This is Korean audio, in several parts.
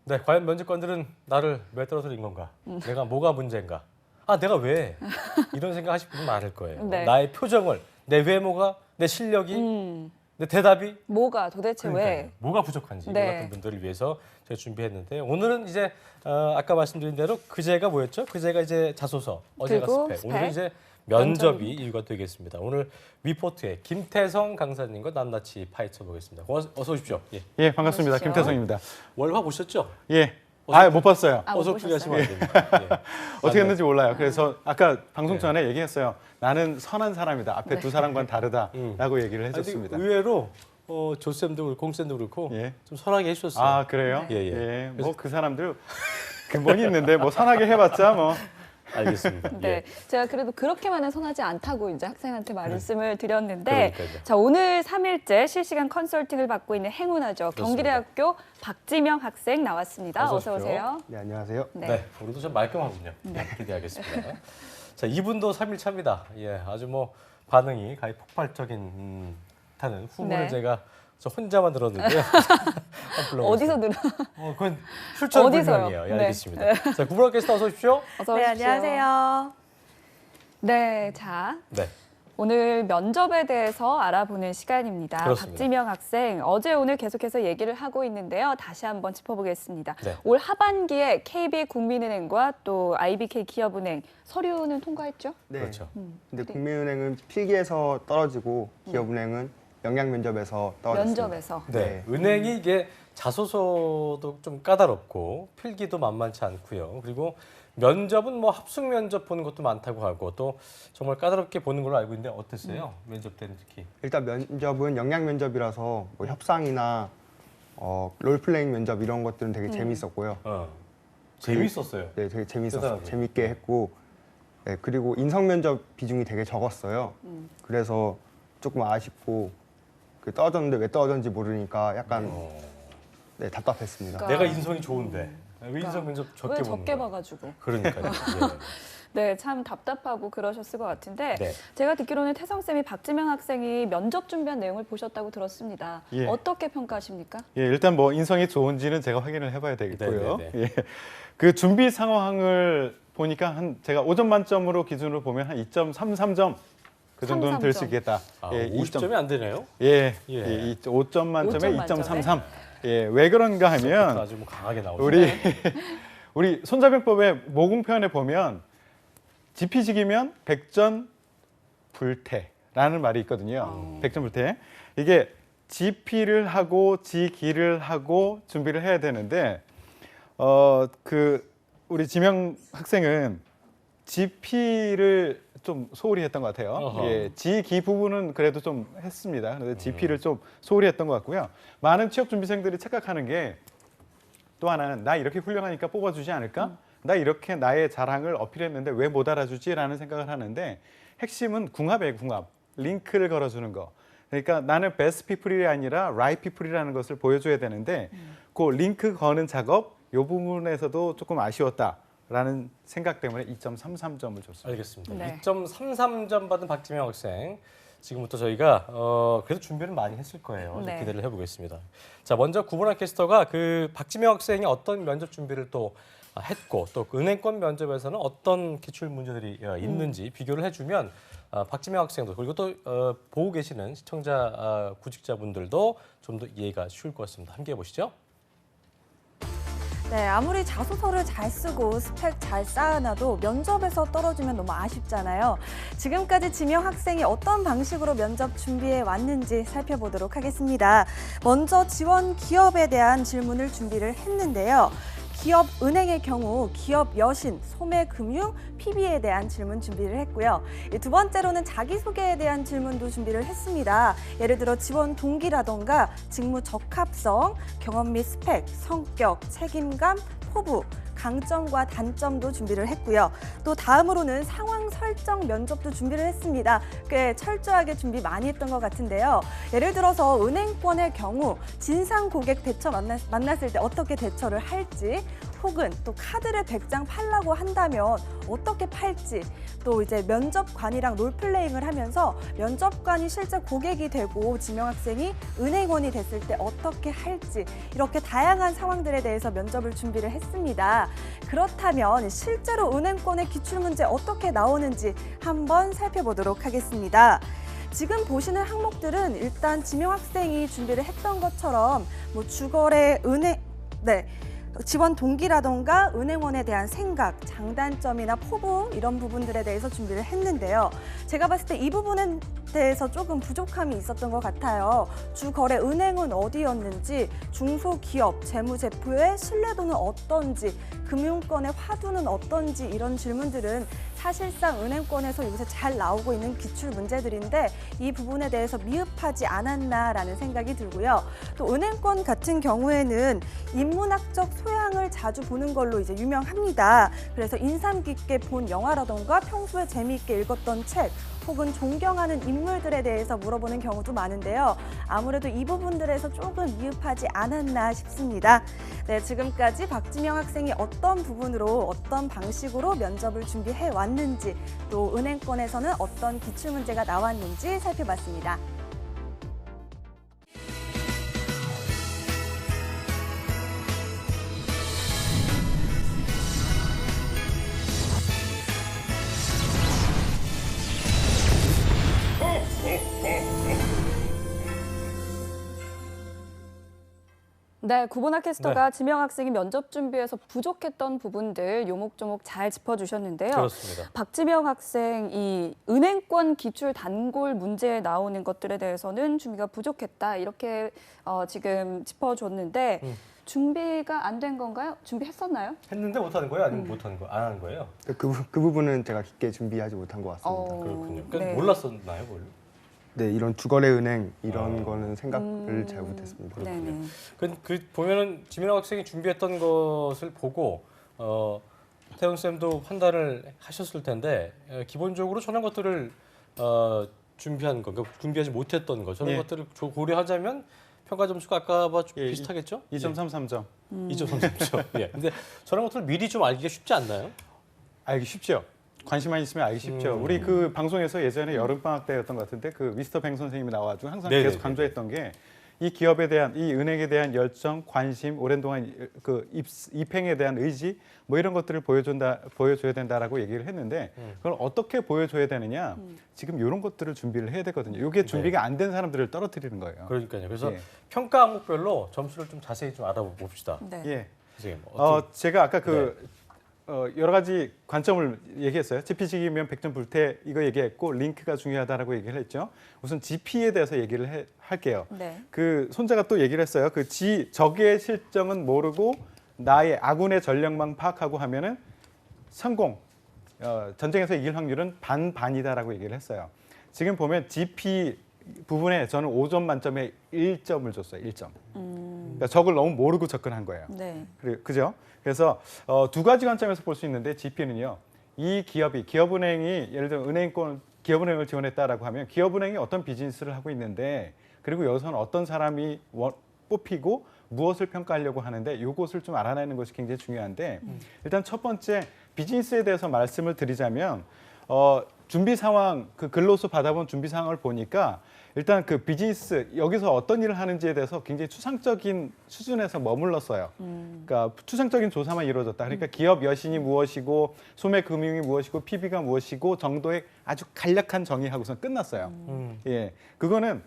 네, 과연 면접관들은 나를 왜 떨어뜨린 건가? 내가 뭐가 문제인가? 아, 내가 왜? 이런 생각하실 분이 많을 거예요. 네. 나의 표정을, 내 외모가, 내 실력이, 내 대답이 뭐가 도대체 그러니까요. 왜? 뭐가 부족한지 네. 이와 같은 분들을 위해서 제가 준비했는데 오늘은 이제 아까 말씀드린 대로 그제가 뭐였죠? 그제가 이제 자소서, 어제가 그리고 스펙, 스펙. 오늘은 이제 면접이 면접입니다. 이유가 되겠습니다. 오늘 위포트의 김태성 강사님과 낱낱이 파헤쳐 보겠습니다. 어서 오십시오. 예. 예, 반갑습니다. 안녕하십시오. 김태성입니다. 월화 보셨죠? 예. 아, 못 봤어요. 아, 못 어서 보셨어요? 풀이하시면 안 됩니다. 예. 어떻게 했는지 몰라요. 그래서 아까 방송 네. 전에 얘기했어요. 나는 선한 사람이다. 앞에 두 사람과는 다르다라고 얘기를 아니, 해줬습니다. 의외로 조쌤도 그렇고 공쌤도 그렇고 예. 좀 선하게 해주셨어요. 아, 그래요? 예, 예. 뭐 그 사람들 근본이 있는데 뭐 선하게 해봤자 뭐. 알겠습니다. 네, 예. 제가 그래도 그렇게만은 선하지 않다고 이제 학생한테 말씀을 드렸는데, 그러니까요. 자 오늘 3일째 실시간 컨설팅을 받고 있는 행운아죠. 그렇습니다. 경기대학교 박지명 학생 나왔습니다. 어서 어서 오십시오. 오세요. 네, 안녕하세요. 네. 우리도 좀 말끔하군요. 기대하겠습니다. 자, 이분도 3일 차입니다. 예, 아주 뭐 반응이 가히 폭발적인 타는 후문을 네. 제가 저 혼자만 들었는데요. 한번 불러보겠습니다. 어디서 들어? 그건 출처는 어디서요? 불명이에요. 예, 네. 알겠습니다. 자, 구브라 게스트 어서 오십시오. 어서 네, 오십시오. 안녕하세요. 네, 자 네. 오늘 면접에 대해서 알아보는 시간입니다. 그렇습니다. 박지명 학생, 어제 오늘 계속해서 얘기를 하고 있는데요. 다시 한번 짚어보겠습니다. 네. 올 하반기에 KB국민은행과 또 IBK 기업은행 서류는 통과했죠? 네. 그렇죠. 근데 국민은행은 필기에서 떨어지고 기업은행은 영양 면접에서 떨어졌습니다. 면접에서. 네. 은행이 이게 자소서도 좀 까다롭고 필기도 만만치 않고요. 그리고 면접은 뭐 합숙 면접 보는 것도 많다고 하고 또 정말 까다롭게 보는 걸로 알고 있는데 어땠어요? 면접 때는 특히. 일단 면접은 영양 면접이라서 뭐 협상이나 롤플레잉 면접 이런 것들은 되게 재밌었고요. 재밌었어요. 네, 되게 대단하죠. 재밌게 했고, 네, 그리고 인성 면접 비중이 되게 적었어요. 그래서 조금 아쉽고 그 떨어졌는데 왜 떨어졌는지 모르니까 약간 네, 답답했습니다. 그러니까- 내가 인성이 좋은데 왜 인성 면접 적게 왜 보는 적게 거야? 봐가지고. 그러니까요. 네, 참 답답하고 그러셨을 것 같은데 네. 제가 듣기로는 태성쌤이 박지명 학생이 면접 준비한 내용을 보셨다고 들었습니다. 예. 어떻게 평가하십니까? 예, 일단 뭐 인성이 좋은지는 제가 확인을 해봐야 되겠고요. 네, 예. 그 준비 상황을 보니까 제가 5점 만점으로 기준으로 보면 한 2.33점 그 정도는 될 수 33점. 있겠다. 아, 예, 50점이 안 되네요. 예, 예. 예. 5점 만점에 5점 만점에? 2.33. 예, 왜 그런가 하면 아주 뭐 강하게 나오죠. 우리 손자병법의 모공표현에 보면 지피지기면 백전불태라는 말이 있거든요. 백전불태. 이게 지피를 하고 지기를 하고 준비를 해야 되는데 우리 지명 학생은 지피를 좀 소홀히 했던 것 같아요. 어허. 예, 지기 부분은 그래도 좀 했습니다. 그런데 지피를 좀 소홀히 했던 것 같고요. 많은 취업 준비생들이 착각하는 게 또 하나는 나 이렇게 훌륭하니까 뽑아주지 않을까? 나 이렇게 나의 자랑을 어필했는데 왜 못 알아주지?라는 생각을 하는데 핵심은 궁합이에요, 궁합. 링크를 걸어주는 거. 그러니까 나는 베스트 피플이 아니라 라이트 피플이라는 것을 보여줘야 되는데 그 링크 거는 작업 이 부분에서도 조금 아쉬웠다라는 생각 때문에 2.33점을 줬습니다. 알겠습니다. 네. 2.33점 받은 박지명 학생. 지금부터 저희가 그래도 준비를 많이 했을 거예요. 좀 네. 기대를 해보겠습니다. 자, 먼저 구분한 캐스터가 그 박지명 학생이 어떤 면접 준비를 또 했고 또 그 은행권 면접에서는 어떤 기출 문제들이 있는지 비교를 해주면 박지명 학생도 그리고 또 보고 계시는 시청자 구직자분들도 좀 더 이해가 쉬울 것 같습니다. 함께 해보시죠. 네, 아무리 자소서를 잘 쓰고 스펙 잘 쌓아놔도 면접에서 떨어지면 너무 아쉽잖아요. 지금까지 지명 학생이 어떤 방식으로 면접 준비해 왔는지 살펴보도록 하겠습니다. 먼저 지원 기업에 대한 질문을 준비를 했는데요. 기업 은행의 경우 기업 여신, 소매금융, PB에 대한 질문 준비를 했고요. 두 번째로는 자기소개에 대한 질문도 준비를 했습니다. 예를 들어 지원 동기라던가 직무 적합성, 경험 및 스펙, 성격, 책임감, 포부, 강점과 단점도 준비를 했고요. 또 다음으로는 상황 설정 면접도 준비를 했습니다. 꽤 철저하게 준비 많이 했던 것 같은데요. 예를 들어서 은행권의 경우 진상 고객 대처 만났을 때 어떻게 대처를 할지, 혹은 또 카드를 100장 팔라고 한다면 어떻게 팔지, 또 이제 면접관이랑 롤플레잉을 하면서 면접관이 실제 고객이 되고 지명학생이 은행원이 됐을 때 어떻게 할지, 이렇게 다양한 상황들에 대해서 면접을 준비를 했습니다. 그렇다면 실제로 은행권의 기출문제 어떻게 나오는지 한번 살펴보도록 하겠습니다. 지금 보시는 항목들은 일단 지명학생이 준비를 했던 것처럼 뭐 주거래, 은행, 지원 동기라던가 은행원에 대한 생각, 장단점이나 포부 이런 부분들에 대해서 준비를 했는데요. 제가 봤을 때 이 부분에 대해서 조금 부족함이 있었던 것 같아요. 주거래 은행은 어디였는지, 중소기업, 재무제표의 신뢰도는 어떤지, 금융권의 화두는 어떤지 이런 질문들은 사실상 은행권에서 요새 잘 나오고 있는 기출 문제들인데 이 부분에 대해서 미흡하지 않았나라는 생각이 들고요. 또 은행권 같은 경우에는 인문학적 소양을 자주 보는 걸로 이제 유명합니다. 그래서 인상 깊게 본 영화라던가 평소에 재미있게 읽었던 책, 혹은 존경하는 인물들에 대해서 물어보는 경우도 많은데요. 아무래도 이 부분들에서 조금 미흡하지 않았나 싶습니다. 네, 지금까지 박지명 학생이 어떤 부분으로 어떤 방식으로 면접을 준비해 왔는지, 또 은행권에서는 어떤 기출문제가 나왔는지 살펴봤습니다. 네, 구본학 캐스터가 지명 학생이 면접 준비에서 부족했던 부분들 요목조목 잘 짚어주셨는데요. 그렇습니다. 박지명 학생 이 은행권 기출 단골 문제에 나오는 것들에 대해서는 준비가 부족했다 이렇게 지금 짚어줬는데 준비가 안 된 건가요? 준비했었나요? 했는데 못하는 거예요? 아니면 못하는 거? 안 하는 거예요? 그 부분은 제가 깊게 준비하지 못한 것 같습니다. 그렇군요. 그러니까 네. 몰랐었나요, 뭘? 네, 이런 주거래 은행 이런 거는 생각을 잘 못했습니다. 네네. 그 보면은 지민아 학생이 준비했던 것을 보고 태훈 쌤도 판단을 하셨을 텐데 기본적으로 저런 것들을 준비한 거, 그러니까 준비하지 못했던 거, 저런 예. 것들을 고려하자면 평가 점수가 아까와 예, 비슷하겠죠? 2.33점. 2.33점. 예. 근데 저런 것들을 미리 좀 알기가 쉽지 않나요? 알기 쉽죠. 관심만 있으면 알기 쉽죠. 우리 그 방송에서 예전에 여름방학 때였던 것 같은데 그 미스터 뱅 선생님이 나와가지고 항상 네네네. 계속 강조했던 게 이 기업에 대한, 이 은행에 대한 열정, 관심, 오랜 동안 그 입행에 대한 의지 뭐 이런 것들을 보여줘야 된다라고 얘기를 했는데 그걸 어떻게 보여줘야 되느냐? 지금 이런 것들을 준비를 해야 되거든요. 이게 준비가 안 된 사람들을 떨어뜨리는 거예요. 그러니까요. 그래서 예. 평가 항목별로 점수를 좀 자세히 좀 알아봅시다. 네. 예. 선생님, 제가 아까 여러 가지 관점을 얘기했어요. GP식이면 100점 불태 이거 얘기했고 링크가 중요하다라고 얘기를 했죠. 우선 GP에 대해서 얘기를 할게요. 네. 그 손자가 또 얘기를 했어요. 그 적의 실정은 모르고 나의 아군의 전력만 파악하고 하면은 성공, 전쟁에서 이길 확률은 반반이다라고 얘기를 했어요. 지금 보면 GP 부분에 저는 5점 만점에 1점을 줬어요. 1점. 그러니까 적을 너무 모르고 접근한 거예요. 네. 그죠? 그래서 두 가지 관점에서 볼 수 있는데 GP는요. 이 기업은행이 예를 들어 기업은행을 지원했다라고 하면 기업은행이 어떤 비즈니스를 하고 있는데 그리고 여기서는 어떤 사람이 뽑히고 무엇을 평가하려고 하는데 이것을 좀 알아내는 것이 굉장히 중요한데 일단 첫 번째 비즈니스에 대해서 말씀을 드리자면 준비 상황 그 근로소 받아본 준비 상황을 보니까 일단 그 비즈니스 여기서 어떤 일을 하는지에 대해서 굉장히 추상적인 수준에서 머물렀어요. 그러니까 추상적인 조사만 이루어졌다. 그러니까 기업 여신이 무엇이고 소매금융이 무엇이고 PB가 무엇이고 정도의 아주 간략한 정의하고선 끝났어요. 예, 이거는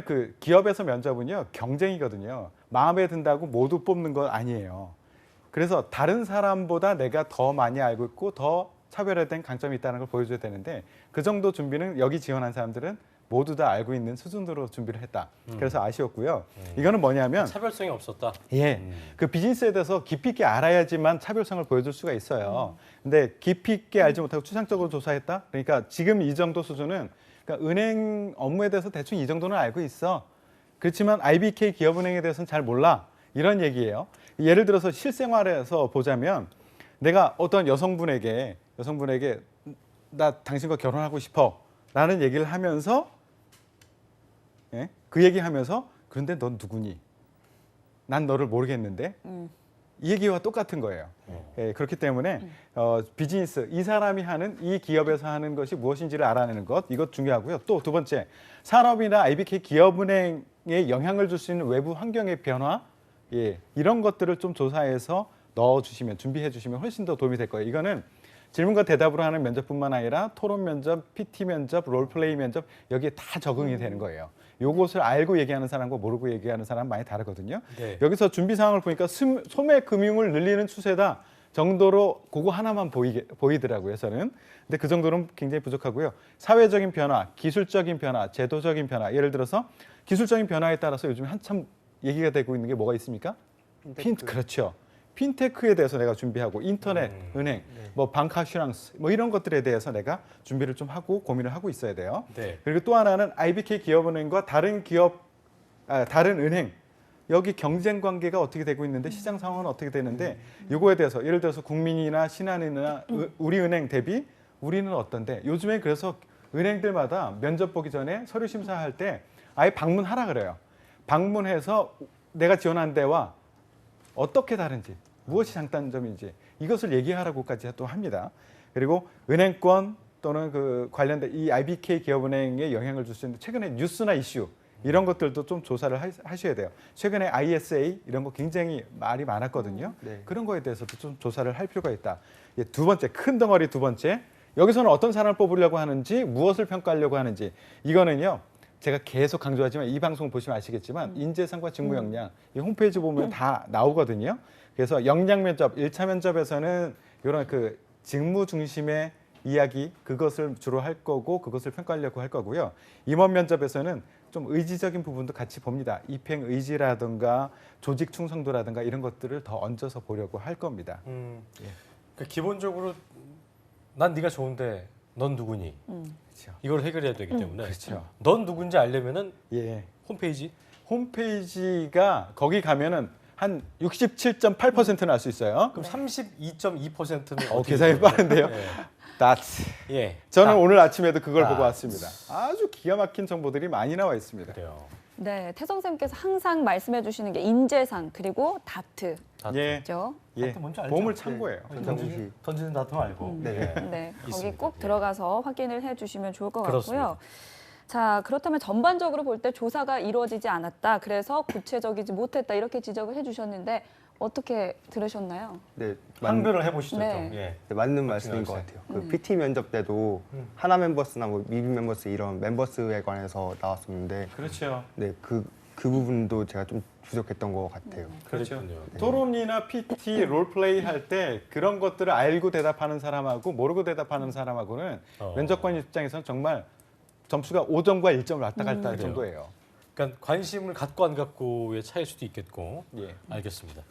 그 기업에서 면접은요 경쟁이거든요. 마음에 든다고 모두 뽑는 건 아니에요. 그래서 다른 사람보다 내가 더 많이 알고 있고 더 차별화된 강점이 있다는 걸 보여줘야 되는데 그 정도 준비는 여기 지원한 사람들은 모두 다 알고 있는 수준으로 준비를 했다. 그래서 아쉬웠고요. 이거는 뭐냐면 차별성이 없었다. 예, 그 비즈니스에 대해서 깊이 있게 알아야지만 차별성을 보여줄 수가 있어요. 근데 깊이 있게 알지 못하고 추상적으로 조사했다. 그러니까 지금 이 정도 수준은 그러니까 은행 업무에 대해서 대충 이 정도는 알고 있어. 그렇지만 IBK 기업은행에 대해서는 잘 몰라. 이런 얘기예요. 예를 들어서 실생활에서 보자면 내가 어떤 여성분에게 나 당신과 결혼하고 싶어라는 얘기를 하면서 예? 그 얘기하면서 그런데 넌 누구니? 난 너를 모르겠는데 이 얘기와 똑같은 거예요. 예, 그렇기 때문에 비즈니스 이 사람이 하는 이 기업에서 하는 것이 무엇인지를 알아내는 것 이것 중요하고요. 또 두 번째 산업이나 IBK 기업은행에 영향을 줄 수 있는 외부 환경의 변화 예, 이런 것들을 좀 조사해서 넣어주시면 준비해 주시면 훨씬 더 도움이 될 거예요. 이거는 질문과 대답으로 하는 면접뿐만 아니라 토론 면접, PT 면접, 롤플레이 면접 여기에 다 적응이 되는 거예요. 요것을 알고 얘기하는 사람과 모르고 얘기하는 사람 많이 다르거든요. 네. 여기서 준비 사항을 보니까 소매 금융을 늘리는 추세다 정도로 그거 하나만 보이더라고요. 저는. 근데 그 정도는 굉장히 부족하고요. 사회적인 변화, 기술적인 변화, 제도적인 변화. 예를 들어서 기술적인 변화에 따라서 요즘 한참 얘기가 되고 있는 게 뭐가 있습니까? 그렇죠. 핀테크에 대해서 내가 준비하고 인터넷, 은행, 뭐 방카슈랑스 뭐 이런 것들에 대해서 내가 준비를 좀 하고 고민을 하고 있어야 돼요. 네. 그리고 또 하나는 IBK 기업은행과 다른 은행 여기 경쟁 관계가 어떻게 되고 있는데 시장 상황은 어떻게 되는데 이거에 대해서 예를 들어서 국민이나 신한이나 우리은행 대비 우리는 어떤데 요즘에 그래서 은행들마다 면접 보기 전에 서류 심사할 때 아예 방문하라 그래요. 방문해서 내가 지원한 데와 어떻게 다른지 무엇이 장단점인지 이것을 얘기하라고까지 또 합니다. 그리고 은행권 또는 그 관련된 이 IBK 기업은행에 영향을 줄 수 있는 최근에 뉴스나 이슈 이런 것들도 좀 조사를 하셔야 돼요. 최근에 ISA 이런 거 굉장히 말이 많았거든요. 네. 그런 거에 대해서도 좀 조사를 할 필요가 있다. 두 번째 큰 덩어리 두 번째 여기서는 어떤 사람을 뽑으려고 하는지 무엇을 평가하려고 하는지 이거는요. 제가 계속 강조하지만 이 방송 보시면 아시겠지만 인재상과 직무 역량 이 홈페이지 보면 다 나오거든요. 그래서 역량 면접 1차 면접에서는 이런 그 직무 중심의 이야기 그것을 주로 할 거고 그것을 평가하려고 할 거고요. 임원 면접에서는 좀 의지적인 부분도 같이 봅니다. 입행 의지라든가 조직 충성도라든가 이런 것들을 더 얹어서 보려고 할 겁니다. 그러니까 기본적으로 난 네가 좋은데 넌 누구니? 그렇죠. 이걸 해결해야 되기 때문에 그렇죠. 넌 누군지 알려면은 예. 홈페이지가 거기 가면은 한 67.8%는 알 수 있어요. 그럼 32.2%는 계산이 빠른데요. that's. 예. 저는 오늘 아침에도 그걸 아. 보고 왔습니다. 아주 기가 막힌 정보들이 많이 나와 있습니다. 그래요. 네, 태성 쌤께서 항상 말씀해 주시는 게 인재상 그리고 다트죠. 예. 다트 뭔지 알죠? 보물 참고예요. 던지는 다트 알고. 네. 네, 거기 있습니다. 꼭 예. 들어가서 확인을 해주시면 좋을 것 그렇습니다. 같고요. 자, 그렇다면 전반적으로 볼 때 조사가 이루어지지 않았다. 그래서 구체적이지 못했다. 이렇게 지적을 해주셨는데 어떻게 들으셨나요? 네, 항변을 해보시죠. 네. 좀. 예. 네, 맞는 말씀인 것 같아요. 그 PT 면접 때도 하나 멤버스나 뭐 미비 멤버스 이런 멤버스에 관해서 나왔었는데 그렇죠. 네, 그 부분도 제가 좀 부족했던 것 같아요. 그렇죠. 그랬군요. 토론이나 PT, 롤플레이 할 때 그런 것들을 알고 대답하는 사람하고 모르고 대답하는 사람하고는 면접관 입장에서는 정말 점수가 5점과 1점을 왔다 갔다 할 그래요. 정도예요. 그러니까 관심을 갖고 안 갖고의 차이일 수도 있겠고. 예. 알겠습니다.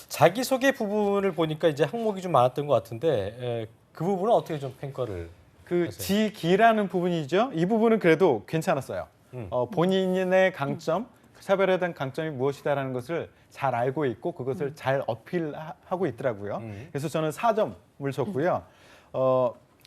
자기소개 부분을 보니까 이제 항목이 좀 많았던 것 같은데 그 부분은 어떻게 좀 평가를 그 하세요? 지기라는 부분이죠. 이 부분은 그래도 괜찮았어요. 본인의 강점, 차별에 대한 강점이 무엇이다라는 것을 잘 알고 있고 그것을 잘 어필하고 있더라고요. 그래서 저는 4점을 줬고요.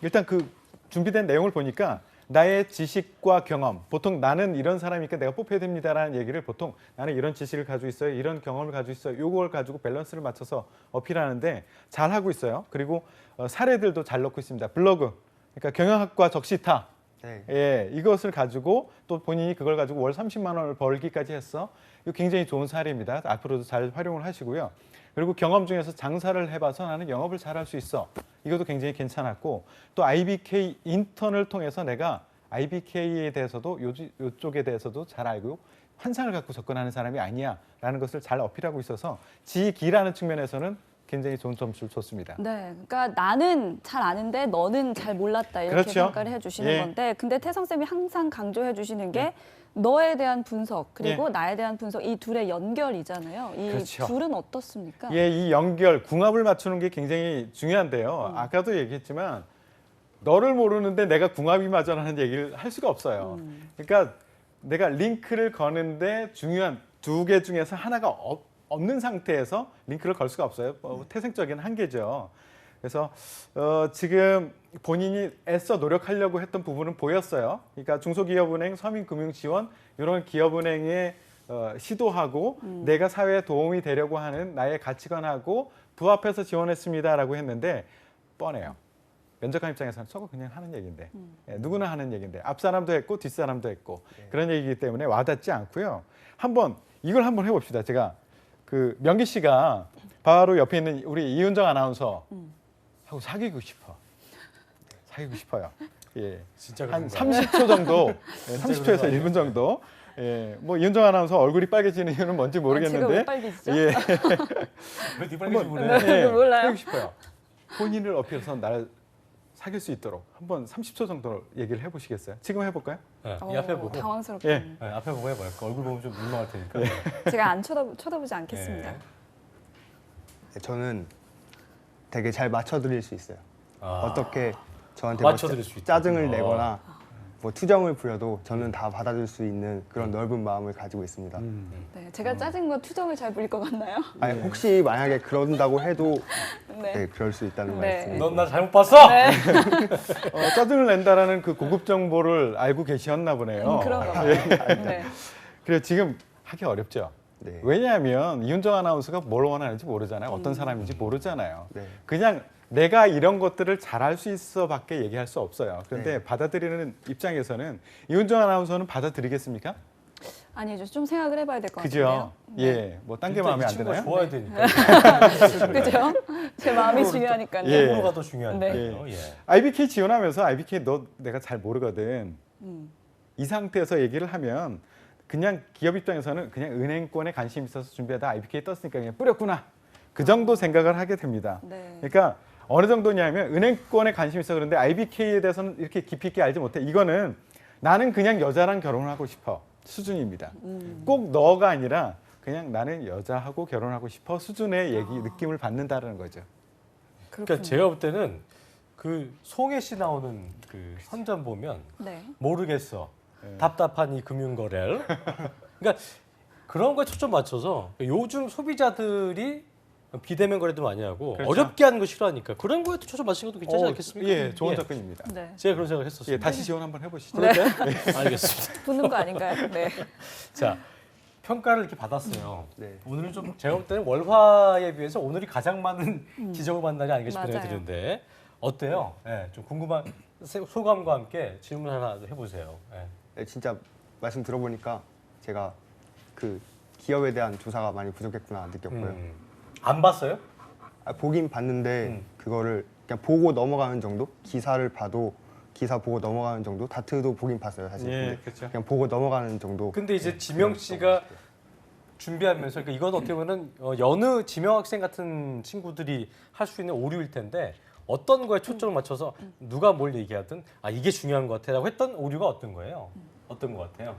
일단 그 준비된 내용을 보니까 나의 지식과 경험, 보통 나는 이런 사람이니까 내가 뽑혀야 됩니다라는 얘기를 보통 나는 이런 지식을 가지고 있어요, 이런 경험을 가지고 있어요, 이걸 가지고 밸런스를 맞춰서 어필하는데 잘 하고 있어요. 그리고 사례들도 잘 넣고 있습니다. 블로그, 그러니까 경영학과 적시타, 네. 예, 이것을 가지고 또 본인이 그걸 가지고 월 30만 원을 벌기까지 했어. 이거 굉장히 좋은 사례입니다. 앞으로도 잘 활용을 하시고요. 그리고 경험 중에서 장사를 해봐서 나는 영업을 잘할 수 있어. 이것도 굉장히 괜찮았고 또 IBK 인턴을 통해서 내가 IBK에 대해서도 이쪽에 대해서도 잘 알고 환상을 갖고 접근하는 사람이 아니야라는 것을 잘 어필하고 있어서 지기라는 측면에서는 굉장히 좋은 점수를 줬습니다. 네, 그러니까 나는 잘 아는데 너는 잘 몰랐다 이렇게 그렇죠. 평가를 해주시는 예. 건데, 근데 태성 쌤이 항상 강조해 주시는 게 너에 대한 분석 그리고 나에 대한 분석 이 둘의 연결이잖아요. 이 그렇죠. 둘은 어떻습니까? 예, 이 연결, 궁합을 맞추는 게 굉장히 중요한데요. 아까도 얘기했지만 너를 모르는데 내가 궁합이 맞아라는 얘기를 할 수가 없어요. 그러니까 내가 링크를 거는데 중요한 두 개 중에서 하나가 없는 상태에서 링크를 걸 수가 없어요. 태생적인 한계죠. 그래서 지금 본인이 애써 노력하려고 했던 부분은 보였어요. 그러니까 중소기업은행, 서민금융지원 이런 기업은행에 시도하고 내가 사회에 도움이 되려고 하는 나의 가치관하고 부합해서 지원했습니다라고 했는데 뻔해요. 면접관 입장에서는 저거 그냥 하는 얘기인데 누구나 하는 얘기인데 앞 사람도 했고 뒷 사람도 했고 그런 얘기이기 때문에 와닿지 않고요. 이걸 한번 해봅시다. 제가 그 명기 씨가 바로 옆에 있는 우리 이은정 아나운서 하고 사귀고 싶어요. 예, 진짜 한 그런 거야. 30초 정도, 30초에서 1분 정도. 예, 뭐 이은정 아나운서 얼굴이 빨개지는 이유는 뭔지 제가 모르겠는데. 왜 빨개지죠? 예, 왜 빨개지고 그래? 네. 몰라요. 사귀고 싶어요. 본인을 어필해서 나를 사귈 수 있도록 한번 30초 정도 얘기를 해보시겠어요? 지금 해볼까요? 네, 이 앞에 보고. 당황스럽게. 예. 네, 앞에 보고 해봐요. 그 얼굴 보면 좀 민망할 테니까. 제가 안 쳐다보지 않겠습니다. 네. 네, 저는 되게 잘 맞춰드릴 수 있어요. 아. 어떻게 저한테 맞춰드릴 수 있다. 짜증을 내거나 뭐 투정을 부려도 저는 다 받아줄 수 있는 그런 넓은 마음을 가지고 있습니다. 네, 제가 짜증과 투정을 잘 부릴 것 같나요? 아니, 혹시 만약에 그런다고 해도 네. 네, 그럴 수 있다는 네. 말씀이에요. 넌 나 잘못 봤어? 네, 짜증을 낸다라는 그 고급 정보를 알고 계셨나 보네요. 그런가 봐요. 네. 그래서 지금 하기 어렵죠. 네. 왜냐하면 이은정 아나운서가 뭘 원하는지 모르잖아요. 어떤 사람인지 모르잖아요. 네. 그냥 내가 이런 것들을 잘할 수 있어밖에 얘기할 수 없어요. 그런데 네. 받아들이는 입장에서는 이은정 아나운서는 받아들이겠습니까? 아니죠. 좀 생각을 해봐야 될 것 그죠? 같은데요. 네. 예, 뭐 딴 게 마음에 안 드나요? 좋아야 되니까. 그죠? 제 마음이 중요하니까요. 예. 프로가 더 중요하니까요. 네. 예. IBK 지원하면서 IBK 너 내가 잘 모르거든. 음. 이 상태에서 얘기를 하면 그냥 기업 입장에서는 그냥 은행권에 관심 있어서 준비하다 IBK 떴으니까 그냥 뿌렸구나. 그 정도 생각을 하게 됩니다. 네. 그러니까 어느 정도냐면 은행권에 관심 있어 그런데 IBK에 대해서는 이렇게 깊이 있게 알지 못해. 이거는 나는 그냥 여자랑 결혼을 하고 싶어 수준입니다. 꼭 너가 아니라 그냥 나는 여자하고 결혼하고 싶어 수준의 느낌을 받는다는 거죠. 그러니까 제가 볼 때는 그 송혜 씨 나오는 그 선전 보면 네. 모르겠어. 답답한 이 금융거래를. 그러니까 그런 거에 초점 맞춰서 요즘 소비자들이 비대면 거래도 많이 하고 그렇죠. 어렵게 하는 거 싫어하니까 그런 거에 초점 맞추는 것도 괜찮지 않겠습니까? 예, 좋은 접근입니다. 네. 제가 그런 생각을 했었어요. 예, 다시 지원 한번 해보시죠. 네. 알겠습니다. 붙는 거 아닌가요? 네. 자, 평가를 이렇게 받았어요. 네. 오늘은 좀 제가 볼 때는 월화에 비해서 오늘이 가장 많은 지적을 받는 날이 아닌가 싶은 생각이 맞아요. 드는데 어때요? 예, 좀 궁금한 소감과 함께 질문 하나 해보세요. 예. 네, 진짜 말씀 들어보니까 제가 그 기업에 대한 조사가 많이 부족했구나 느꼈고요. 안 봤어요? 보긴 봤는데 그거를 그냥 보고 넘어가는 정도? 기사를 봐도 기사 보고 넘어가는 정도? 다트도 보긴 봤어요 사실. 예, 근데 그렇죠. 그냥 보고 넘어가는 정도. 근데 이제 지명 씨가 준비하면서 그러니까 이건 어떻게 보면 여느 지명 학생 같은 친구들이 할 수 있는 오류일 텐데 어떤 거에 초점을 맞춰서 누가 뭘 얘기하든 아 이게 중요한 것 같아라고 했던 오류가 어떤 거예요? 어떤 것 같아요?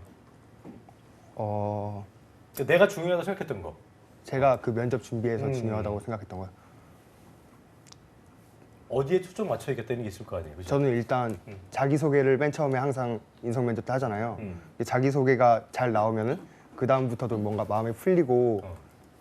그러니까 내가 중요하다고 생각했던 거. 제가 그 면접 준비에서 중요하다고 생각했던 거예요. 어디에 초점 맞춰야겠다는 게 있을 거 아니에요, 그죠? 저는 일단 자기소개를 맨 처음에 항상 인성 면접 때 하잖아요. 음. 자기소개가 잘 나오면은 그 다음부터도 뭔가 마음이 풀리고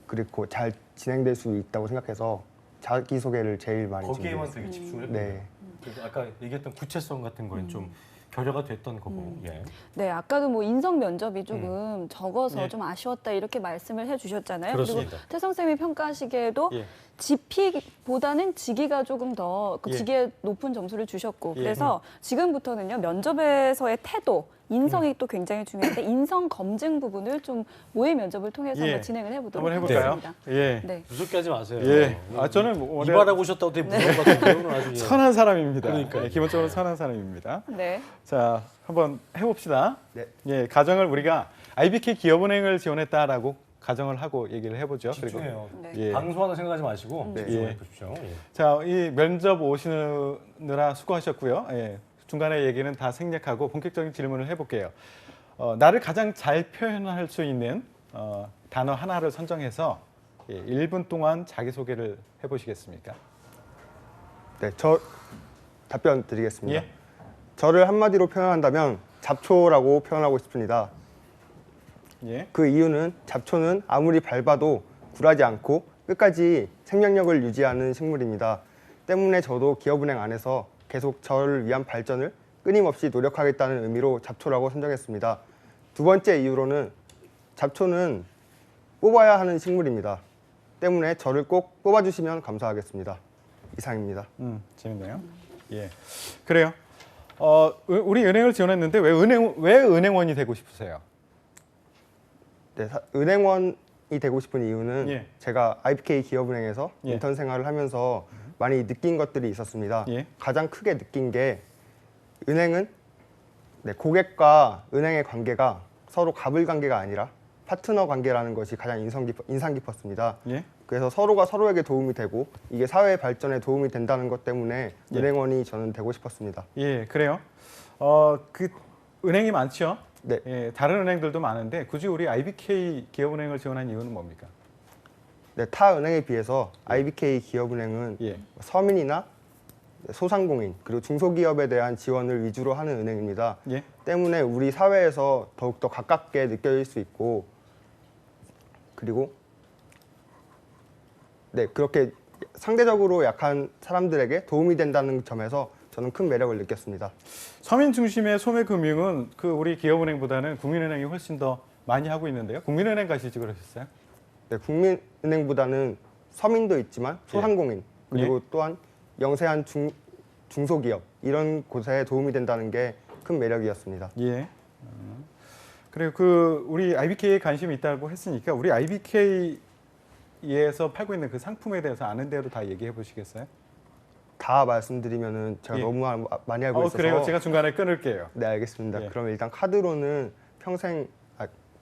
그리고 잘 진행될 수 있다고 생각해서 자기소개를 제일 많이 거기에만 준비했어요. 되게 집중을 했거든요. 네. 그래서 아까 얘기했던 구체성 같은 거는 좀 결여가 됐던 거고. 예. 네, 아까도 뭐 인성 면접이 조금 적어서 예. 좀 아쉬웠다 이렇게 말씀을 해주셨잖아요. 그렇습니다. 그리고 태성 쌤이 평가하시기에도 예. 지피보다는 지기가 조금 더 그 예. 지기에 높은 점수를 주셨고 예. 그래서 지금부터는요 면접에서의 태도, 인성이 또 굉장히 중요한데 인성 검증 부분을 좀 모의 면접을 통해서 예. 한번 진행을 해보도록 한번 해볼까요? 하겠습니다. 예. 네. 무섭게 하지 마세요. 예. 아, 저는 뭐 원래 이발하고 오셨다고 되게 무서운 것 같은데 오늘 아주 예. 선한 사람입니다. 그러니까요. 예, 기본적으로 선한 사람입니다. 네. 자, 한번 해봅시다. 네. 예, 가정을 우리가 IBK 기업은행을 지원했다라고 가정을 하고 얘기를 해보죠. 집중해요. 네. 예. 방송하는 생각하지 마시고 네. 집중해 예. 보십시오. 예. 자, 이 면접 오시느라 수고하셨고요. 예, 중간에 얘기는 다 생략하고 본격적인 질문을 해볼게요. 나를 가장 잘 표현할 수 있는 단어 하나를 선정해서 1분 동안 자기소개를 해보시겠습니까? 네, 저 답변 드리겠습니다. 예. 저를 한마디로 표현한다면 잡초라고 표현하고 싶습니다. 예. 그 이유는 잡초는 아무리 밟아도 굴하지 않고 끝까지 생명력을 유지하는 식물입니다. 때문에 저도 기업은행 안에서 계속 저를 위한 발전을 끊임없이 노력하겠다는 의미로 잡초라고 선정했습니다. 두 번째 이유로는 잡초는 뽑아야 하는 식물입니다. 때문에 저를 꼭 뽑아주시면 감사하겠습니다. 이상입니다. 재밌네요. 예, 그래요. 우리 은행을 지원했는데 왜 은행원이 되고 싶으세요? 네, 은행원이 되고 싶은 이유는 예. 제가 IBK 기업은행에서 예. 인턴 생활을 하면서 많이 느낀 것들이 있었습니다. 예. 가장 크게 느낀 게 은행은 고객과 은행의 관계가 서로 갑을 관계가 아니라 파트너 관계라는 것이 가장 인상 깊었습니다. 예. 그래서 서로가 서로에게 도움이 되고 이게 사회 발전에 도움이 된다는 것 때문에 예. 은행원이 저는 되고 싶었습니다. 예, 그래요. 그 은행이 많죠. 네. 예, 다른 은행들도 많은데 굳이 우리 IBK 기업은행을 지원한 이유는 뭡니까? 네, 타 은행에 비해서 IBK 기업은행은 예. 서민이나 소상공인 그리고 중소기업에 대한 지원을 위주로 하는 은행입니다. 예. 때문에 우리 사회에서 더욱더 가깝게 느껴질 수 있고 그리고 그렇게 상대적으로 약한 사람들에게 도움이 된다는 점에서 저는 큰 매력을 느꼈습니다. 서민 중심의 소매금융은 그 우리 기업은행보다는 국민은행이 훨씬 더 많이 하고 있는데요. 국민은행 가시지 그러셨어요? 네, 국민은행보다는 서민도 있지만 소상공인 그리고 또한 영세한 중소기업 이런 곳에 도움이 된다는 게 큰 매력이었습니다. 예. 그리고 그 우리 IBK에 관심이 있다고 했으니까 우리 IBK에서 팔고 있는 그 상품에 대해서 아는 대로 다 얘기해 보시겠어요? 다 말씀드리면은 제가 예. 너무 많이 알고 있어서 그래요. 제가 중간에 끊을게요. 네, 알겠습니다. 예. 그럼 일단 카드로는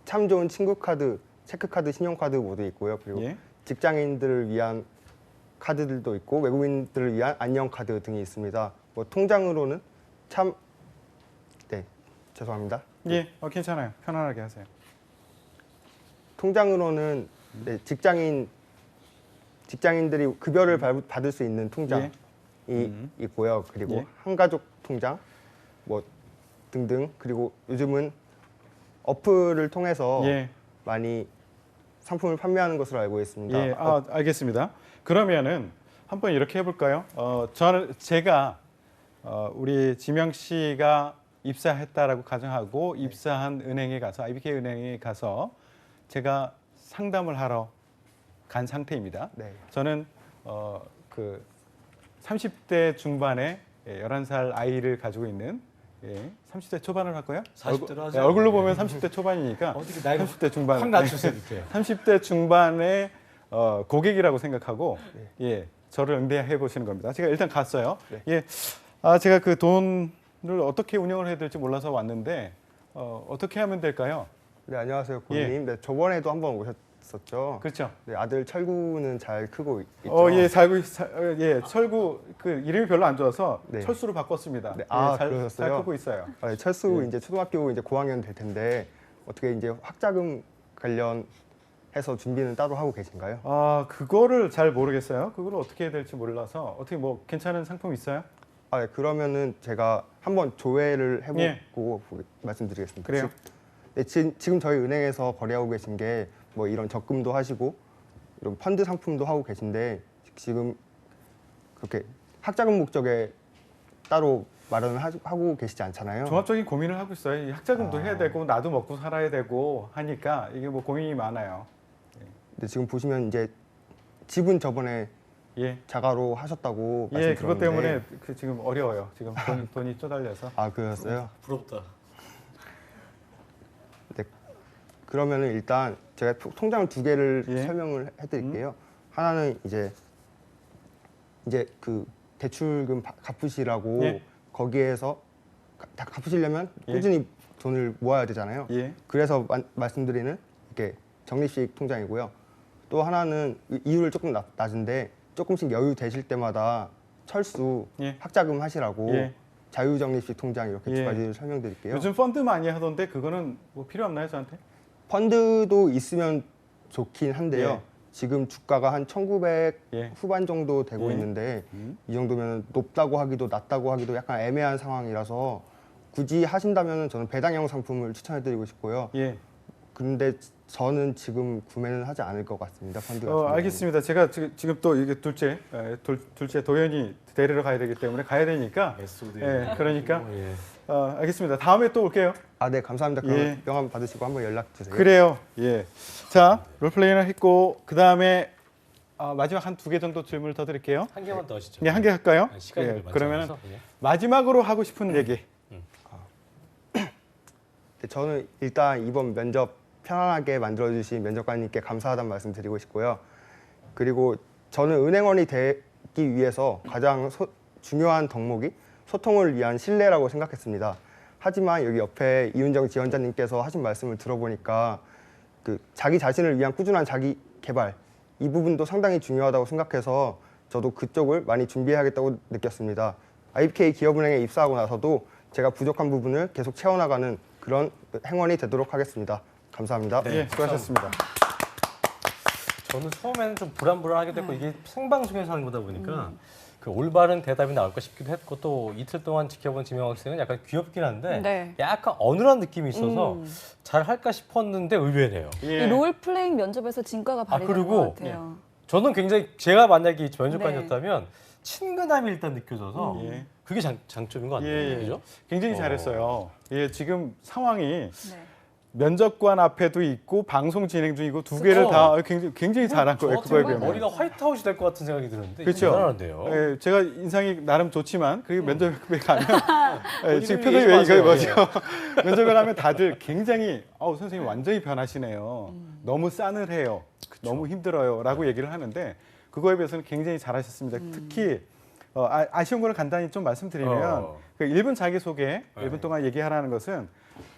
참 좋은 친구 카드, 체크카드, 신용카드 모두 있고요. 그리고 예. 직장인들을 위한 카드들도 있고 외국인들을 위한 안녕 카드 등이 있습니다. 뭐 통장으로는 죄송합니다. 예, 괜찮아요. 편안하게 하세요. 통장으로는 직장인들이 급여를 받을 수 있는 통장이 있고요. 그리고 예. 한가족 통장 뭐 등등 그리고 요즘은 어플을 통해서 예. 많이 상품을 판매하는 것으로 알고 있습니다. 예, 알겠습니다. 그러면은 한번 이렇게 해볼까요? 제가 우리 지명 씨가 입사했다라고 가정하고 입사한 은행에 가서 IBK 은행에 가서 제가 상담을 하러 간 상태입니다. 네. 저는 그 30대 중반에 11살 아이를 가지고 있는 30대 초반을 할까요? 40대로 하세요. 얼굴로 보면 30대 초반이니까 어떻게 나이가 30대 중반. 확 낮추세요, 이렇게. 30대 중반의 고객이라고 생각하고 저를 응대해 보시는 겁니다. 제가 일단 갔어요. 네. 제가 그 돈을 어떻게 운영을 해야 될지 몰라서 왔는데 어떻게 하면 될까요? 네, 안녕하세요, 고객님. 네, 저번에도 한번 오셨었죠. 그렇죠. 네, 아들 철구는 잘 크고 있죠. 철구 그 이름이 별로 안 좋아서 네. 철수로 바꿨습니다. 네, 잘 그러셨어요? 크고 있어요. 철수 이제 초등학교 이제 고학년 될 텐데 어떻게 이제 학자금 관련해서 준비는 따로 하고 계신가요? 그거를 잘 모르겠어요. 그걸 어떻게 해야 될지 몰라서 어떻게 뭐 괜찮은 상품 있어요? 네, 그러면은 제가 한번 조회를 해보고 말씀드리겠습니다. 그래요? 지금 저희 은행에서 거래하고 계신 게 뭐 이런 적금도 하시고 이런 펀드 상품도 하고 계신데 지금 그렇게 학자금 목적에 따로 마련을 하고 계시지 않잖아요. 종합적인 고민을 하고 있어요. 이 학자금도 해야 되고 나도 먹고 살아야 되고 하니까 이게 뭐 고민이 많아요. 근데 지금 보시면 이제 집은 저번에 자가로 하셨다고 말씀드렸는데 그것 때문에 지금 어려워요. 지금 돈이 쪼달려서. 그러셨어요? 부럽다. 네. 그러면은 일단 제가 통장을 두 개를 예. 설명을 해드릴게요. 하나는 이제 그 대출금 갚으시라고 거기에서 갚으시려면 꾸준히 돈을 모아야 되잖아요. 그래서 말씀드리는 이렇게 적립식 통장이고요. 또 하나는 이율을 조금 낮은데 조금씩 여유 되실 때마다 철수 학자금 하시라고 자유적립식 통장 이렇게 두 가지를 설명드릴게요. 요즘 펀드 많이 하던데 그거는 뭐 필요 없나요, 저한테? 펀드도 있으면 좋긴 한데요. 지금 주가가 한 1900 후반 정도 되고 있는데 이 정도면 높다고 하기도 낮다고 하기도 약간 애매한 상황이라서 굳이 하신다면 저는 배당형 상품을 추천해드리고 싶고요. 근데 저는 지금 구매는 하지 않을 것 같습니다. 펀드 같은 경우는. 알겠습니다. 제가 지금 또 이게 둘째 도현이 데리러 가야 되기 때문에 가야 되니까. 예, 그러니까 예. 알겠습니다. 다음에 또 올게요. 아, 네, 감사합니다. 그럼 예. 명함 받으시고 한번 연락 주세요. 그래요. 예. 자, 롤플레이를 했고 그 다음에 마지막 한 2개 정도 질문을 더 드릴게요. 한 개만 더 하시죠. 네, 한 개 할까요? 시간이 많지 그러면 않아서. 예. 마지막으로 하고 싶은 얘기. 네, 저는 일단 이번 면접 편안하게 만들어주신 면접관님께 감사하다는 말씀 드리고 싶고요. 그리고 저는 은행원이 되기 위해서 가장 중요한 덕목이 소통을 위한 신뢰라고 생각했습니다. 하지만 여기 옆에 이윤정 지원자님께서 하신 말씀을 들어보니까 그 자기 자신을 위한 꾸준한 자기 개발 이 부분도 상당히 중요하다고 생각해서 저도 그쪽을 많이 준비해야겠다고 느꼈습니다. IBK 기업은행에 입사하고 나서도 제가 부족한 부분을 계속 채워나가는 그런 행원이 되도록 하겠습니다. 감사합니다. 예, 수고하셨습니다. 저는 처음에는 좀 불안불안하게 됐고 이게 생방송에서 하는 거다 보니까 그 올바른 대답이 나올까 싶기도 했고 또 이틀 동안 지켜본 지명 학생은 약간 귀엽긴 한데 네. 약간 어눌한 느낌이 있어서 잘 할까 싶었는데 의외네요. 예. 이 롤플레잉 면접에서 진가가 발휘되는 그리고 것 같아요. 저는 굉장히 제가 만약에 면접관이었다면 친근함이 일단 느껴져서 예. 그게 장점인 것 같아요. 예, 그죠? 굉장히 잘했어요. 예, 지금 상황이 네. 면접관 앞에도 있고 방송 진행 중이고 두 개를 다 굉장히 잘한 거예요. 그거에 정말 비하면. 머리가 화이트아웃이 될 것 같은 생각이 드는데 그렇죠. 대단한데요. 예, 제가 인상이 나름 좋지만 그 면접에 가면 예, 지금 본인은 표정이 왜 얘기 이거 마세요. 뭐죠? 면접에 가면 다들 굉장히 선생님 완전히 변하시네요. 너무 싸늘해요. 너무 힘들어요라고 얘기를 하는데 그거에 비해서는 굉장히 잘하셨습니다. 특히 아쉬운 거를 간단히 좀 말씀드리면 그 1분 자기소개 1분 동안 얘기하라는 것은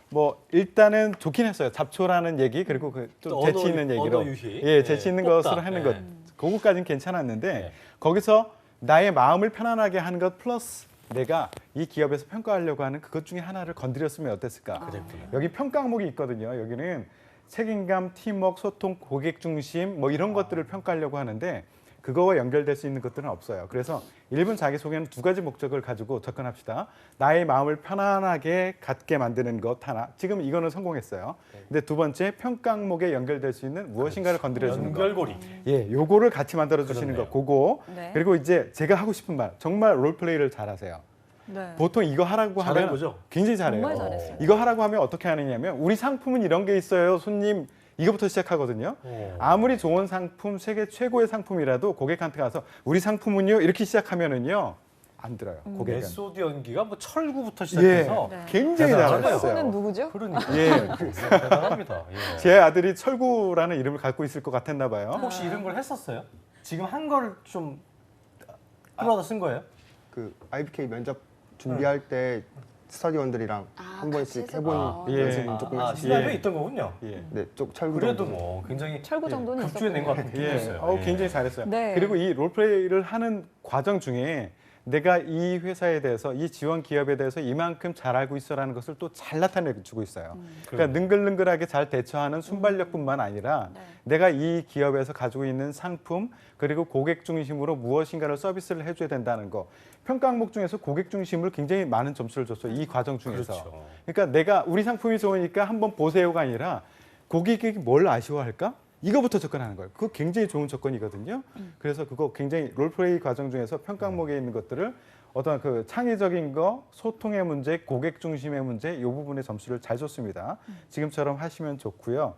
뭐 일단은 좋긴 했어요. 잡초라는 얘기 그리고 그 좀 또 재치 있는 얘기로 유희. 예, 재치 있는 뽑다. 것을 하는 것 그거까지는 괜찮았는데 네. 거기서 나의 마음을 편안하게 하는 것 플러스 내가 이 기업에서 평가하려고 하는 그것 중에 하나를 건드렸으면 어땠을까? 그랬구나. 여기 평가 항목이 있거든요. 여기는 책임감, 팀워크, 소통, 고객 중심 뭐 이런 것들을 평가하려고 하는데 그거와 연결될 수 있는 것들은 없어요. 그래서 1분 자기소개는 2가지 목적을 가지고 접근합시다. 나의 마음을 편안하게 갖게 만드는 것 하나. 지금 이거는 성공했어요. 근데 2번째 평가 항목에 연결될 수 있는 무엇인가를 건드려주는 것. 연결고리. 예, 요거를 같이 만들어주시는 그렇네요. 거. 그거. 네. 그리고 이제 제가 하고 싶은 말. 정말 롤플레이를 잘하세요. 네. 보통 이거 하라고 하면 잘해보죠. 굉장히 잘해요. 정말 잘했어요. 이거 하라고 하면 어떻게 하느냐면 우리 상품은 이런 게 있어요. 손님 이거부터 시작하거든요. 아무리 좋은 상품, 세계 최고의 상품이라도 고객한테 가서 우리 상품은요 이렇게 시작하면은요 안 들어요. 고객은. 메소드 연기가 뭐 철구부터 예, 시작해서 네. 굉장히 대단하네요. 철구는 잘했어요. 누구죠? 그러니까 예, 대단합니다. 예. 제 아들이 철구라는 이름을 갖고 있을 것 같았나 봐요. 혹시 이런 걸 했었어요? 지금 한 걸 좀 끌어다 쓴 거예요? 그 IBK 면접 준비할 때 스터디원들이랑 한 번씩 같이 해본 해서? 예. 연습은 조금 했습니다. 시나리오에 있던 거군요. 예. 네, 쪽 철구 그래도 정도. 뭐 굉장히 철구 정도는 급주에 낸 것 같은 예, 느낌이었어요. 굉장히 잘했어요. 네. 그리고 이 롤플레이를 하는 과정 중에 내가 이 회사에 대해서 이 지원 기업에 대해서 이만큼 잘 알고 있어라는 것을 또 잘 나타내주고 있어요. 그러니까 능글능글하게 잘 대처하는 순발력뿐만 아니라 네. 내가 이 기업에서 가지고 있는 상품 그리고 고객 중심으로 무엇인가를 서비스를 해줘야 된다는 거. 평가 항목 중에서 고객 중심을 굉장히 많은 점수를 줬어요. 이 과정 중에서. 그렇죠. 그러니까 내가 우리 상품이 좋으니까 한번 보세요가 아니라 고객이 뭘 아쉬워할까? 이거부터 접근하는 거예요. 그거 굉장히 좋은 조건이거든요. 그래서 그거 굉장히 롤플레이 과정 중에서 평가 항목에 있는 것들을 어떤 그 창의적인 거, 소통의 문제, 고객 중심의 문제 이 부분에 점수를 잘 줬습니다. 지금처럼 하시면 좋고요.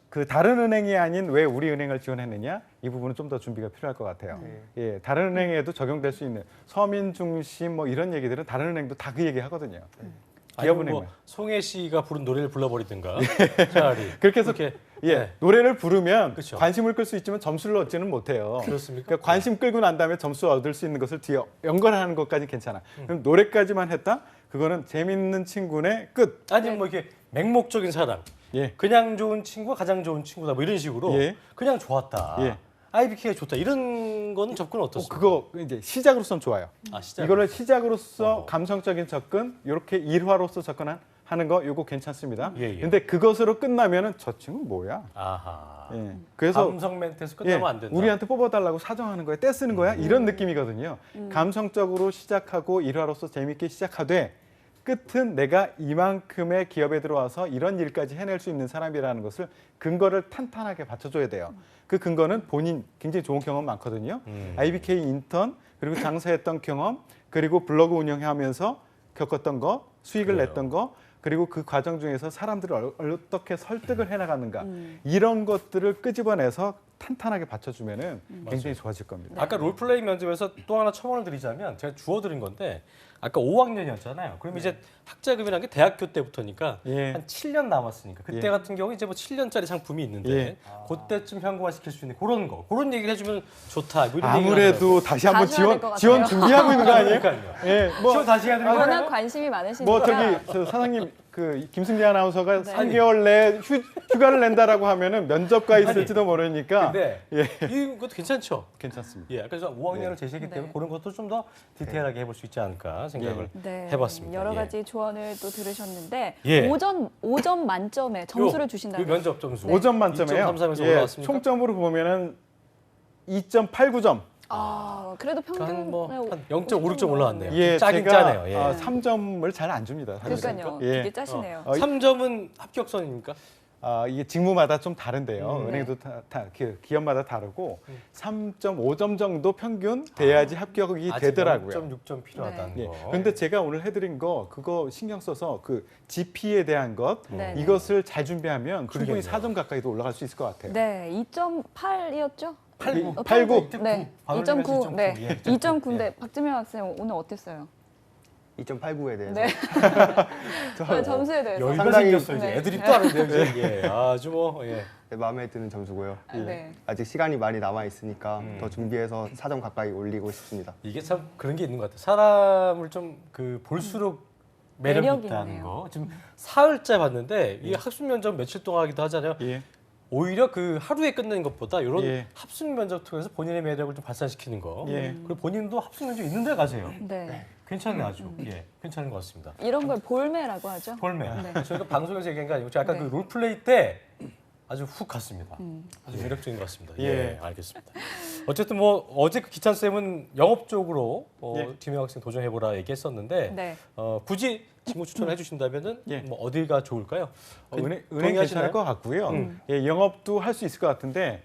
그 다른 은행이 아닌 왜 우리 은행을 지원했느냐 이 부분은 좀 더 준비가 필요할 것 같아요. 예, 다른 은행에도 적용될 수 있는 서민 중심 뭐 이런 얘기들은 다른 은행도 다 그 얘기 하거든요. 기업은행 뭐 기업은행 송혜 씨가 부른 노래를 불러버리든가 차라리 그렇게 해서 그렇게 예, 네. 노래를 부르면 그쵸. 관심을 끌 수 있지만 점수를 얻지는 못해요. 그렇습니까? 그러니까 관심 끌고 난 다음에 점수 얻을 수 있는 것을 뒤에 연결하는 것까지 괜찮아. 그럼 노래까지만 했다? 그거는 재밌는 친구네 끝. 아니면 뭐 이렇게 맹목적인 사랑, 예. 그냥 좋은 친구가 가장 좋은 친구다 뭐 이런 식으로 예. 그냥 좋았다. 예. IBK가 좋다 이런 거는 접근 어떻습니까? 그거 이제 시작으로서는 좋아요. 시작. 이거를 시작으로서 어허. 감성적인 접근, 이렇게 일화로서 접근하는 거 요거 괜찮습니다. 예, 예. 근데 그것으로 끝나면은 저 친구 뭐야? 아하. 예. 그래서 감성 멘트에서 예, 끝나면 안 된다. 우리한테 뽑아달라고 사정하는 거야, 떼쓰는 거야 이런 느낌이거든요. 감성적으로 시작하고 일화로서 재밌게 시작하되 끝은 내가 이만큼의 기업에 들어와서 이런 일까지 해낼 수 있는 사람이라는 것을 근거를 탄탄하게 받쳐줘야 돼요. 그 근거는 본인 굉장히 좋은 경험 많거든요. IBK 인턴 그리고 장사했던 경험 그리고 블로그 운영하면서 겪었던 거 수익을 그래요. 냈던 거 그리고 그 과정 중에서 사람들을 어떻게 설득을 해나가는가 이런 것들을 끄집어내서 탄탄하게 받쳐주면은 굉장히 좋아질 겁니다. 아까 롤플레이 면접에서 또 하나 첨언을 드리자면 제가 주워드린 건데 아까 5학년이었잖아요. 그럼 이제 학자금이라는 게 대학교 때부터니까 예. 한 7년 남았으니까 그때 예. 같은 경우 이제 뭐 7년짜리 상품이 있는데 예. 그때쯤 현금화시킬 수 있는 그런 거 그런 얘기를 해주면 좋다. 뭐 이런 얘기를 아무래도 다시 한번 다시 해야 될것 지원 같아요. 준비하고 있는 거 아니에요? 그러니까요. 예, 뭐 지원 다시 해야 되는 워낙 거예요? 관심이 많으시니까. 뭐 저기 저 사장님 그 김승재 아나운서가 네. 3개월 내에 휴가를 낸다라고 하면은 면접가 있을지도 모르니까 근데 예. 이것도 괜찮죠. 괜찮습니다. 예, 그래서 5학년을 제시했기 때문에 네. 그런 것도 좀 더 디테일하게 해볼 수 있지 않을까 생각을 네, 해봤습니다. 여러 예. 가지 조언을 또 들으셨는데 예. 5점 만점에 점수를 요 주신다면 면접 점수 5점 만점에요. 2.33에서 예, 올라왔습니까? 총점으로 보면은 2.89점. 그래도 그러니까 평균 뭐한 0.5, 6점 올라왔네요. 예, 짜긴 제가 짜네요. 예. 3점을 잘 안 줍니다. 사실은. 그러니까요. 예. 되게 짜시네요. 3점은 합격선입니까? 이게 직무마다 좀 다른데요. 네. 은행도 기업마다 다르고 3.5점 정도 평균 돼야지 합격이 되더라고요. 0.6점 필요하다는 네. 거. 그런데 제가 오늘 해드린 거 그거 신경 써서 그 GP에 대한 것 네. 이것을 잘 준비하면 충분히 그러겠네요. 4점 가까이도 올라갈 수 있을 것 같아요. 네, 2.8이었죠? 89. 89. 네, 바로 2.9. 네, 예, 2.9인데 박지명 학생 오늘 어땠어요? 2.89에 대해서 네. 점수에 대해서. 여유가 상당히- 생겼어요. 이제 네. 애들이 또 하는데요. 이제. 예. 아주 뭐 예. 네, 마음에 드는 점수고요. 네. 아직 시간이 많이 남아 있으니까 더 준비해서 4점 가까이 올리고 싶습니다. 이게 참 그런 게 있는 것 같아요. 사람을 좀 그 볼수록 매력 매력이 있다는 있네요. 거. 지금 사흘째 봤는데 이 학습 면접 며칠 동안 하기도 하잖아요. 예. 오히려 그 하루에 끝내는 것보다 이런 예. 합숙 면접 통해서 본인의 매력을 좀 발산시키는 거. 예. 그리고 본인도 합숙 면접 있는 데 가세요. 네. 괜찮네 아주. 예, 괜찮은 것 같습니다. 이런 걸 볼매라고 하죠. 볼매. 네. 저희가 방송에서 얘기한 게 아니고 제가 아까 네. 그 롤플레이 때 아주 훅 갔습니다. 아주 매력적인 것 같습니다. 예, 예. 알겠습니다. 어쨌든 뭐 어제 그 기찬 쌤은 영업 쪽으로 예. 김영 학생 도전해보라 얘기했었는데 네. 굳이 친구 추천을 해주신다면은 예. 뭐 어디가 좋을까요? 은행 동의하시나요? 괜찮을 것 같고요. 예, 영업도 할 수 있을 것 같은데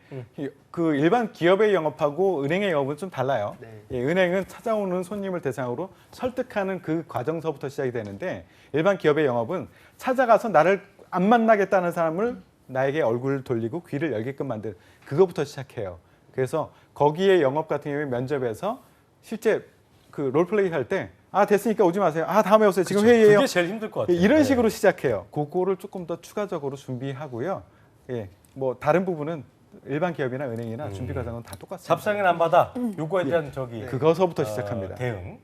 그 일반 기업의 영업하고 은행의 영업은 좀 달라요. 네. 예, 은행은 찾아오는 손님을 대상으로 설득하는 그 과정서부터 시작이 되는데 일반 기업의 영업은 찾아가서 나를 안 만나겠다는 사람을 나에게 얼굴을 돌리고 귀를 열게끔 만드는 그거부터 시작해요. 그래서 거기에 영업 같은 경우에 면접에서 실제 그 롤플레이 할 때 됐으니까 오지 마세요. 다음에 오세요. 지금 그쵸. 회의해요. 그게 제일 힘들 것 같아요. 이런 네. 식으로 시작해요. 그거를 조금 더 추가적으로 준비하고요. 예, 뭐 다른 부분은 일반 기업이나 은행이나 준비 과정은 다 똑같습니다. 잡상은 안 받아. 요거에 대한 저기 그거서부터 시작합니다. 대응을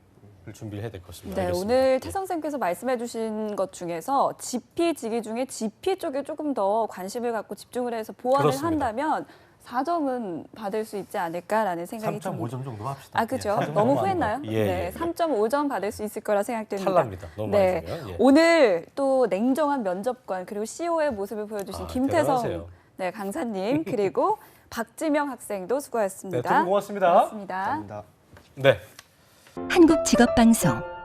준비를 해야 될 것 같습니다. 네, 알겠습니다. 오늘 태성 쌤께서 말씀해주신 것 중에서 GP 직위 중에 GP 쪽에 조금 더 관심을 갖고 집중을 해서 보완을 그렇습니다. 한다면 4점은 받을 수 있지 않을까라는 생각이 듭니다. 3.5점 정도 합시다. 그렇죠. 예, 4점 너무 많은 후했나요? 거. 예, 네, 예. 3.5점 받을 수 있을 거라 생각됩니다. 탈납니다. 너무 네, 많이 주면. 예. 오늘 또 냉정한 면접관 그리고 CEO의 모습을 보여주신 김태성 대단하세요. 네, 강사님 그리고 박지명 학생도 네, 수고하셨습니다. 두분 고맙습니다. 고맙습니다. 감사합니다. 네. 한국직업방송